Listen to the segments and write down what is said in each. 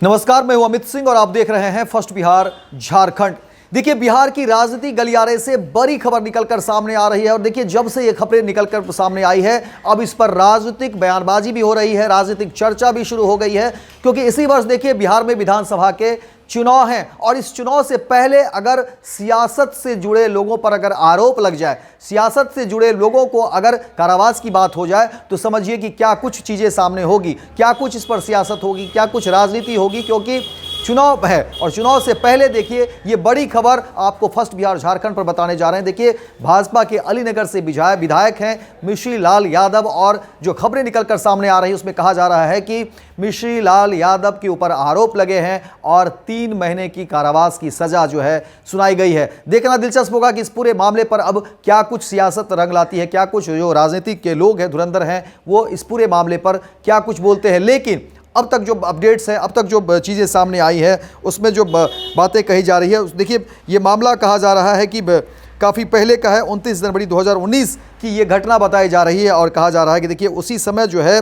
नमस्कार, मैं हूं अमित सिंह और आप देख रहे हैं फर्स्ट बिहार झारखंड। देखिए, बिहार की राजनीतिक गलियारे से बड़ी खबर निकलकर सामने आ रही है और देखिए, जब से ये खबरें निकलकर सामने आई है, अब इस पर राजनीतिक बयानबाजी भी हो रही है, राजनीतिक चर्चा भी शुरू हो गई है। क्योंकि इसी वर्ष देखिए, बिहार में विधानसभा के चुनाव हैं और इस चुनाव से पहले अगर सियासत से जुड़े लोगों पर अगर आरोप लग जाए, सियासत से जुड़े लोगों को अगर कारावास की बात हो जाए, तो समझिए कि क्या कुछ चीज़ें सामने होगी, क्या कुछ इस पर सियासत होगी, क्या कुछ राजनीति होगी। क्योंकि चुनाव है और चुनाव से पहले देखिए, ये बड़ी खबर आपको फर्स्ट बिहार झारखंड पर बताने जा रहे हैं। देखिए, भाजपा के अलीनगर से विधायक हैं मिश्री लाल यादव और जो खबरें निकलकर सामने आ रही है उसमें कहा जा रहा है कि मिश्री लाल यादव के ऊपर आरोप लगे हैं और 3 महीने की कारावास की सजा जो है सुनाई गई है। देखना दिलचस्प होगा कि इस पूरे मामले पर अब क्या कुछ सियासत रंग लाती है, क्या कुछ जो राजनीतिक के लोग हैं, धुरंधर हैं, वो इस पूरे मामले पर क्या कुछ बोलते हैं। लेकिन अब तक जो अपडेट्स हैं, अब तक जो चीज़ें सामने आई है, उसमें जो बातें कही जा रही है, देखिए, ये मामला कहा जा रहा है कि काफ़ी पहले का है। 29 जनवरी 2019 की ये घटना बताई जा रही है और कहा जा रहा है कि देखिए, उसी समय जो है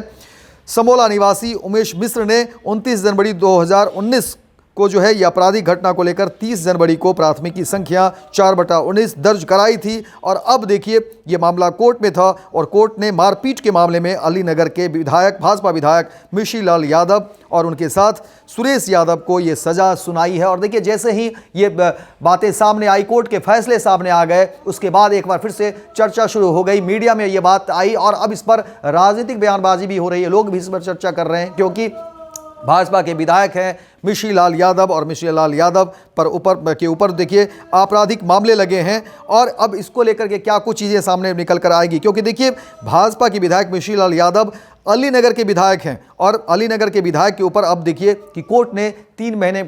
समोला निवासी उमेश मिश्र ने 29 जनवरी 2019 को जो है ये आपराधिक घटना को लेकर 30 जनवरी को प्राथमिकी संख्या 4/19 दर्ज कराई थी। और अब देखिए, ये मामला कोर्ट में था और कोर्ट ने मारपीट के मामले में अलीनगर के विधायक, भाजपा विधायक मिश्री लाल यादव और उनके साथ सुरेश यादव को ये सज़ा सुनाई है। और देखिए, जैसे ही ये बातें सामने आई, कोर्ट के फैसले सामने आ गए, उसके बाद एक बार फिर से चर्चा शुरू हो गई, मीडिया में ये बात आई और अब इस पर राजनीतिक बयानबाजी भी हो रही है, लोग भी इस पर चर्चा कर रहे हैं। क्योंकि भाजपा के विधायक हैं मिश्री लाल यादव और मिश्री लाल यादव पर ऊपर देखिए आपराधिक मामले लगे हैं और अब इसको लेकर के क्या कुछ चीज़ें सामने निकल कर आएगी। क्योंकि देखिए, भाजपा के विधायक मिश्री लाल यादव अलीनगर के विधायक हैं और अलीनगर के विधायक के ऊपर अब देखिए कि कोर्ट ने 3 महीने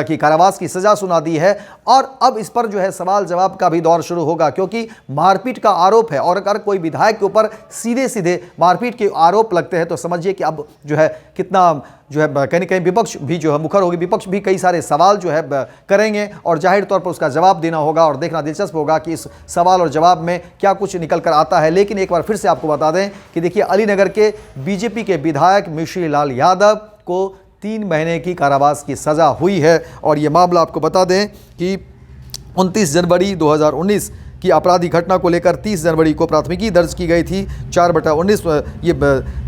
की कारावास की सज़ा सुना दी है और अब इस पर जो है सवाल जवाब का भी दौर शुरू होगा। क्योंकि मारपीट का आरोप है और अगर कोई विधायक के ऊपर सीधे सीधे मारपीट के आरोप लगते हैं तो समझिए कि अब जो है कितना जो है कहीं न कहीं विपक्ष भी जो है मुखर होगी, विपक्ष भी कई सारे सवाल जो है करेंगे और जाहिर तौर पर उसका जवाब देना होगा और देखना दिलचस्प होगा कि इस सवाल और जवाब में क्या कुछ निकल कर आता है। लेकिन एक बार फिर से आपको बता दें कि देखिए, अलीनगर के बीजेपी के विधायक मिश्री लाल यादव को 3 महीने की कारावास की सज़ा हुई है। और ये मामला आपको बता दें कि 29 जनवरी 2019 की आपराधिक घटना को लेकर 30 जनवरी को प्राथमिकी दर्ज की गई थी। 4/19 ये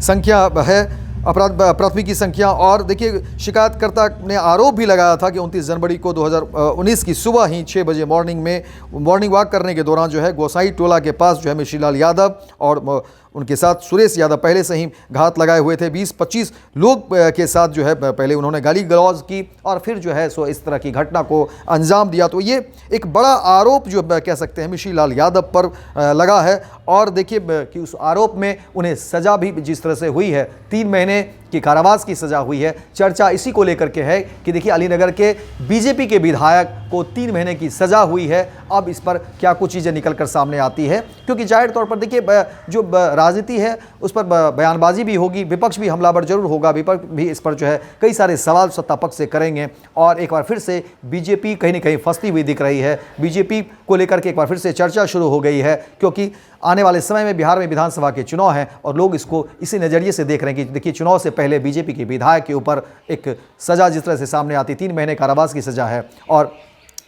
संख्या है प्राथमिकी संख्या। और देखिए, शिकायतकर्ता ने आरोप भी लगाया था कि 29 जनवरी को 2019 की सुबह ही 6 बजे मॉर्निंग वॉक करने के दौरान जो है गोसाई टोला के पास जो है मिश्री लाल यादव और उनके साथ सुरेश यादव पहले से ही घात लगाए हुए थे। 20-25 लोग के साथ जो है पहले उन्होंने गाली गलौज की और फिर जो है सो इस तरह की घटना को अंजाम दिया। तो ये एक बड़ा आरोप जो कह सकते हैं मिश्री लाल यादव पर लगा है। और देखिए कि उस आरोप में उन्हें सज़ा भी जिस तरह से हुई है, 3 महीने की कारावास की सज़ा हुई है। चर्चा इसी को लेकर के है कि देखिए, अलीनगर के बीजेपी के विधायक को 3 महीने की सज़ा हुई है। अब इस पर क्या कुछ चीज़ें निकल कर सामने आती है। क्योंकि जाहिर तौर पर देखिए, जो राजनीति है उस पर बयानबाजी भी होगी, विपक्ष भी हमलावर जरूर होगा, विपक्ष भी इस पर जो है कई सारे सवाल सत्ता पक्ष से करेंगे। और एक बार फिर से बीजेपी कहीं ना कहीं फंसती हुई दिख रही है। बीजेपी को लेकर के एक बार फिर से चर्चा शुरू हो गई है। क्योंकि आने वाले समय में बिहार में विधानसभा के चुनाव हैं और लोग इसको इसी नज़रिए से देख रहे हैं कि देखिए, चुनाव से पहले बीजेपी के विधायक के ऊपर एक सज़ा जिस तरह से सामने आती, 3 महीने कारावास की सज़ा है और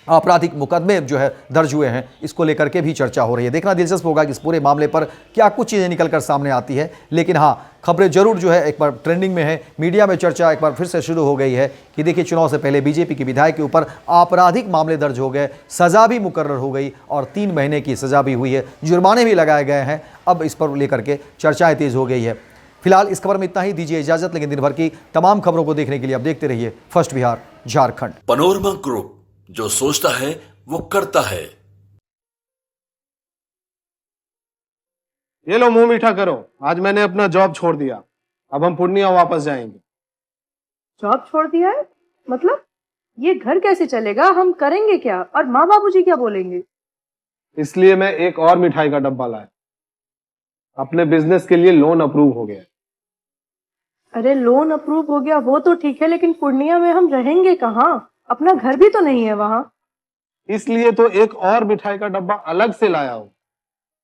आपराधिक मुकदमे जो है दर्ज हुए हैं, इसको लेकर के भी चर्चा हो रही है। देखना दिलचस्प होगा कि इस पूरे मामले पर क्या कुछ चीज़ें निकलकर सामने आती है। लेकिन हाँ, खबरें जरूर जो है एक बार ट्रेंडिंग में है, मीडिया में चर्चा एक बार फिर से शुरू हो गई है कि देखिए, चुनाव से पहले बीजेपी के विधायक के ऊपर आपराधिक मामले दर्ज हो गए, सज़ा भी मुकर्रर हो गई और 3 महीने की सज़ा भी हुई है, जुर्माने भी लगाए गए हैं। अब इस पर लेकर के चर्चाएँ तेज़ हो गई है। फिलहाल इस खबर में इतना ही, दीजिए इजाजत। लेकिन दिन भर की तमाम खबरों को देखने के लिए आप देखते रहिए first Bihar Jharkhand. Panorama group, जो सोचता है वो करता है। ये लो, मुंह मीठा करो। आज मैंने अपना जॉब छोड़ दिया, अब हम पूर्णिया वापस जाएंगे। जॉब छोड़ दिया है? मतलब ये घर कैसे चलेगा? हम करेंगे क्या? और माँ बाबूजी क्या बोलेंगे? इसलिए मैं एक और मिठाई का डब्बा लाया। अपने बिजनेस के लिए लोन अप्रूव हो गया। अरे, लोन अप्रूव हो गया वो तो ठीक है, लेकिन पूर्णिया में हम रहेंगे कहाँ? अपना घर भी तो नहीं है वहाँ। इसलिए तो एक और मिठाई का डब्बा अलग से लाया हूं।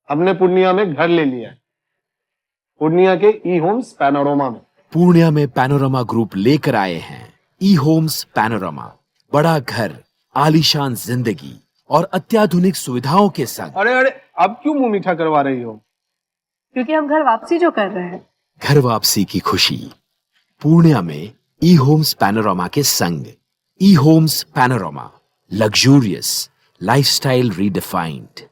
हमने पूर्णिया में घर ले लिया है, पूर्णिया के ई होम्स पैनोरमा में। पूर्णिया में पैनोरमा ग्रुप लेकर आए हैं ई होम्स पैनोरामा, बड़ा घर, आलीशान जिंदगी और अत्याधुनिक सुविधाओं के संग। अरे अरे, अब क्यों मुंह मीठा करवा रही हो? क्योंकि हम घर वापसी जो कर रहे हैं। घर वापसी की खुशी पूर्णिया में ई होम्स पैनोरामा के संग। E homes panorama, luxurious lifestyle redefined.